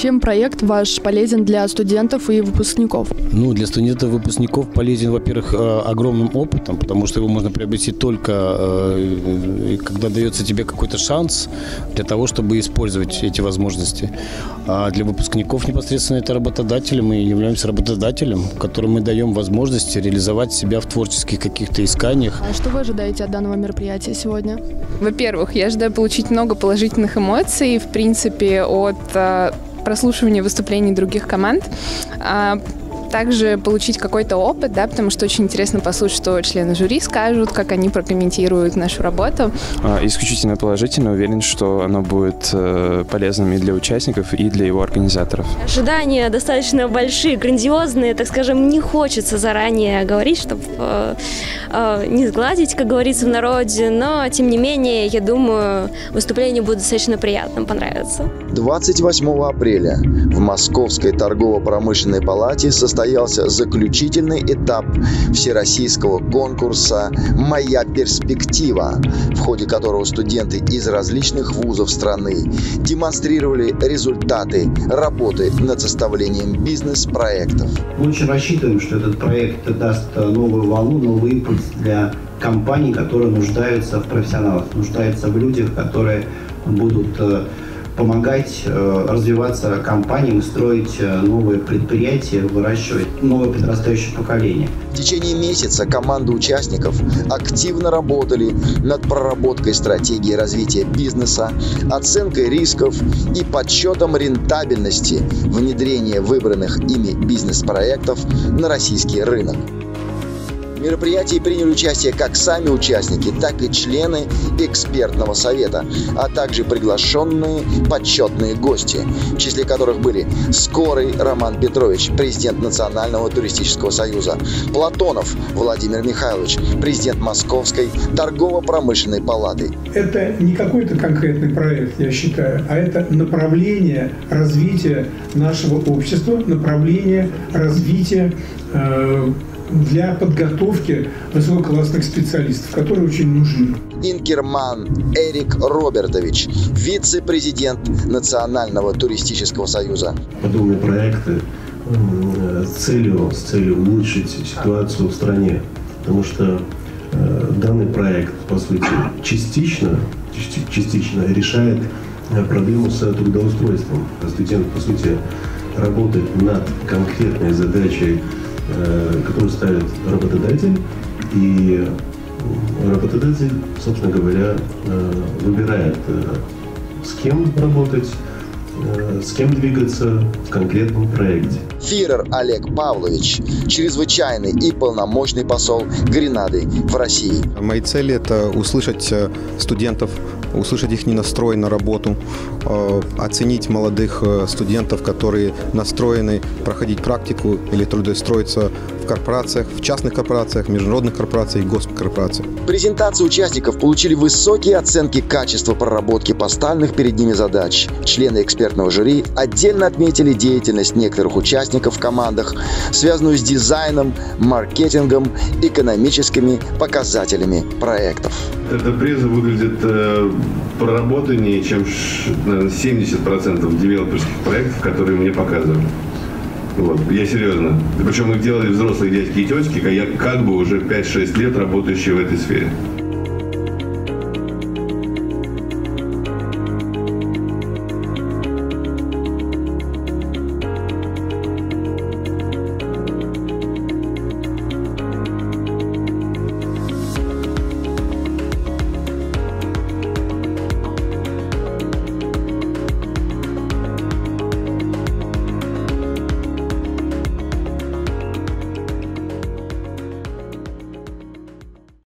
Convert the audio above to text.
Чем проект ваш полезен для студентов и выпускников? Ну, для студентов и выпускников полезен, во-первых, огромным опытом, потому что его можно приобрести только, когда дается тебе какой-то шанс для того, чтобы использовать эти возможности. А для выпускников непосредственно это работодатели. Мы являемся работодателем, которым мы даем возможность реализовать себя в творческих каких-то исканиях. А что вы ожидаете от данного мероприятия сегодня? Во-первых, я ожидаю получить много положительных эмоций, в принципе, от прослушивания выступлений других команд. Также получить какой-то опыт, да, потому что очень интересно послушать, что члены жюри скажут, как они прокомментируют нашу работу. Исключительно положительно, уверен, что оно будет полезным и для участников, и для его организаторов. Ожидания достаточно большие, грандиозные, так скажем, не хочется заранее говорить, чтобы не сгладить, как говорится в народе, но, тем не менее, я думаю, выступление будет достаточно приятным, понравится. 28 апреля в Московской торгово-промышленной палате состоялся заключительный этап всероссийского конкурса «Моя перспектива», в ходе которого студенты из различных вузов страны демонстрировали результаты работы над составлением бизнес-проектов. Мы очень рассчитываем, что этот проект даст новую волну, новый импульс для компаний, которые нуждаются в профессионалах, нуждаются в людях, которые будут помогать развиваться компаниям, строить новые предприятия, выращивать новое подрастающее поколение. В течение месяца команды участников активно работали над проработкой стратегии развития бизнеса, оценкой рисков и подсчетом рентабельности внедрения выбранных ими бизнес-проектов на российский рынок. В мероприятии приняли участие как сами участники, так и члены экспертного совета, а также приглашенные почетные гости, в числе которых были Скорый Роман Петрович, президент Национального туристического союза, Платонов Владимир Михайлович, президент Московской торгово-промышленной палаты. Это не какой-то конкретный проект, я считаю, а это направление развития нашего общества, направление развития для подготовки высококлассных специалистов, которые очень нужны. Инкерман Эрик Робертович, вице-президент Национального туристического союза. Подобные проекты с целью улучшить ситуацию в стране, потому что данный проект, по сути, частично решает проблему с трудоустройством. Студент, по сути, работает над конкретной задачей, которую ставит работодатель, и работодатель, собственно говоря, выбирает, с кем работать, с кем двигаться в конкретном проекте. Фирер Олег Павлович, чрезвычайный и полномочный посол Гренады в России. Мои цели – это услышать студентов, услышать их настрой на работу, оценить молодых студентов, которые настроены проходить практику или трудоустроиться в корпорациях, в частных корпорациях, международных корпорациях и госкорпорациях. Презентации участников получили высокие оценки качества проработки поставленных перед ними задач. Члены экспертного жюри отдельно отметили деятельность некоторых участников в командах, связанную с дизайном, маркетингом, экономическими показателями проектов. Эта преза выглядит проработаннее, чем, наверное, 70% девелоперских проектов, которые мне показывали. Вот, я серьезно. Причем их делали взрослые дядьки и тетки, как бы уже 5-6 лет работающие в этой сфере.